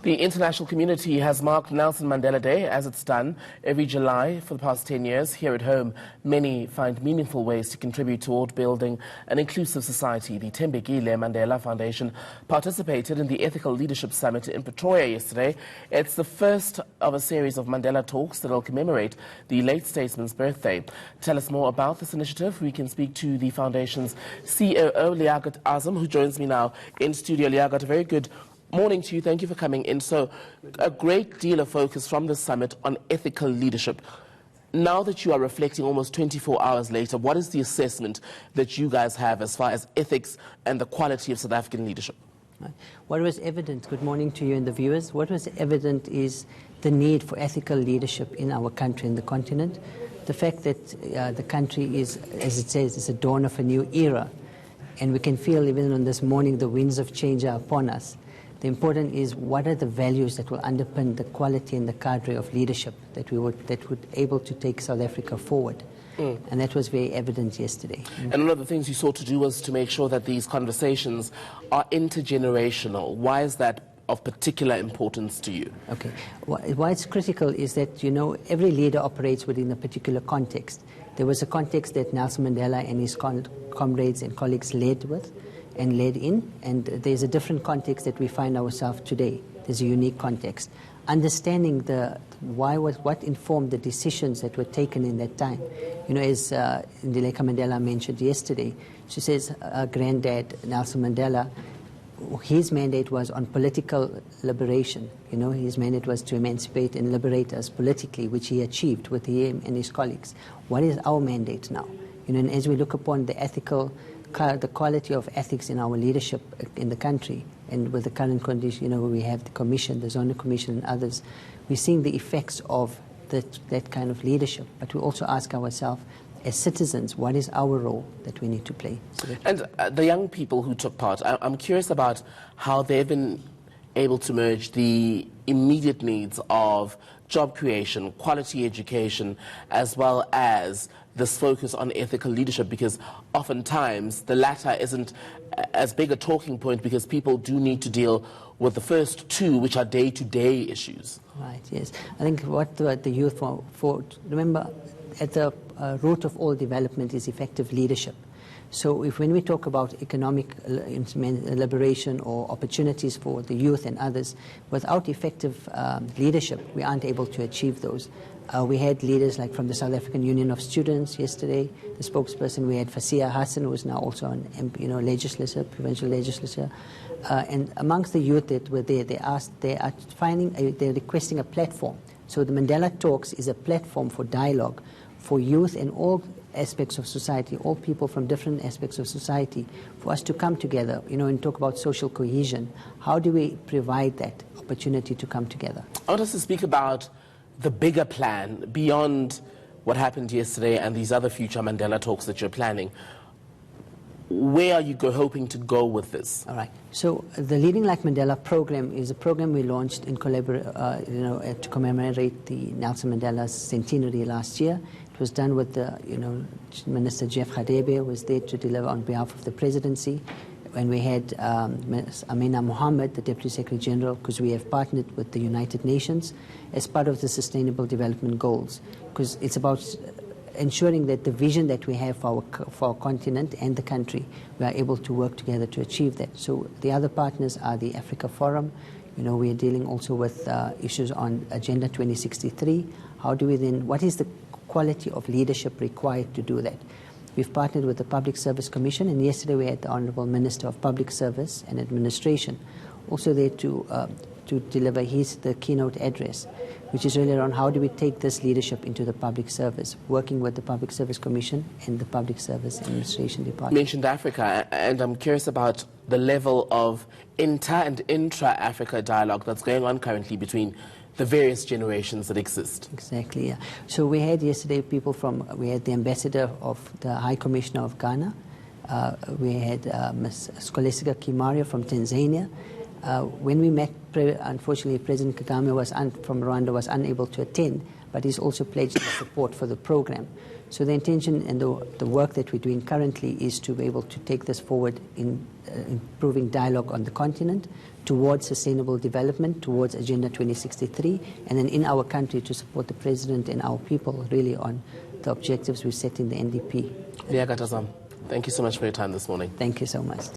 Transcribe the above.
The international community has marked Nelson Mandela Day as it's done every July for the past 10 years. Here at home, many find meaningful ways to contribute toward building an inclusive society. The Thembekile Mandela Foundation participated in the Ethical Leadership Summit in Pretoria yesterday. It's the first of a series of Mandela Talks that will commemorate the late statesman's birthday. To tell us more about this initiative, we can speak to the foundation's COO, Liaquat Azam, who joins me now in studio. Liaquat, a very good morning to you. Thank you for coming in. So, a great deal of focus from the summit on ethical leadership. Now that you are reflecting almost 24 hours later, what is the assessment that you guys have as far as ethics and the quality of South African leadership? What was evident, good morning to you and the viewers, what was evident is the need for ethical leadership in our country and the continent. The fact that the country is, as it says, is a dawn of a new era, and we can feel even on this morning the winds of change are upon us. The important is what are the values that will underpin the quality and the cadre of leadership that would able to take South Africa forward. And that was very evident yesterday. And one of the things you sought to do was to make sure that these conversations are intergenerational. Why is that of particular importance to you? Okay. Why it's critical is that, you know, every leader operates within a particular context. There was a context that Nelson Mandela and his comrades and colleagues led with and led in, and there's a different context that we find ourselves today. There's a unique context. Understanding what informed the decisions that were taken in that time. You know, as Mandela Mandela mentioned yesterday, she says granddad Nelson Mandela, his mandate was on political liberation. You know, his mandate was to emancipate and liberate us politically, which he achieved with him and his colleagues. What is our mandate now? You know, and as we look upon the quality of ethics in our leadership in the country, and with the current condition, you know, we have the Commission, the Zoning Commission and others, we're seeing the effects of that kind of leadership. But we also ask ourselves, as citizens, what is our role that we need to play? And the young people who took part, I'm curious about how they've been able to merge the immediate needs of job creation, quality education, as well as this focus on ethical leadership, because oftentimes the latter isn't as big a talking point because people do need to deal with the first two, which are day-to-day issues. Right, yes. I think what the youth remember, at the root of all development is effective leadership. So when we talk about economic liberation or opportunities for the youth and others, without effective leadership, we aren't able to achieve those. We had leaders like from the South African Union of Students yesterday, the spokesperson. We had Fasia Hassan, who is now also on legislature, provincial legislature. And amongst the youth that were there, they're requesting a platform. So the Mandela Talks is a platform for dialogue for youth in all aspects of society, all people from different aspects of society, for us to come together, you know, and talk about social cohesion. How do we provide that opportunity to come together? I want us to speak about the bigger plan beyond what happened yesterday and these other future Mandela Talks that you're planning. Where are you hoping to go with this? All right. So the Leading Like Mandela program is a program we launched in to commemorate the Nelson Mandela's centenary last year. It was done with the, Minister Jeff Radebe was there to deliver on behalf of the presidency. When we had Amina Mohammed, the Deputy Secretary General, because we have partnered with the United Nations as part of the Sustainable Development Goals, because it's about ensuring that the vision that we have for our continent and the country, we are able to work together to achieve that. So the other partners are the Africa Forum. You know, we are dealing also with issues on Agenda 2063. What is the quality of leadership required to do that? We've partnered with the Public Service Commission, and yesterday we had the Honourable Minister of Public Service and Administration also there to deliver the keynote address, which is really around how do we take this leadership into the public service, working with the Public Service Commission and the Public Service Administration Department. You mentioned Africa, and I'm curious about the level of inter- and intra-Africa dialogue that's going on currently between the various generations that exist. Exactly, yeah. So we had yesterday we had the ambassador of the High Commissioner of Ghana, we had Ms. Scholastica Kimaria from Tanzania, When we met, unfortunately, President Kagame from Rwanda was unable to attend, but he's also pledged his support for the program. So the intention and the work that we're doing currently is to be able to take this forward in improving dialogue on the continent towards sustainable development, towards Agenda 2063, and then in our country to support the President and our people really on the objectives we set in the NDP. Thank you so much for your time this morning. Thank you so much.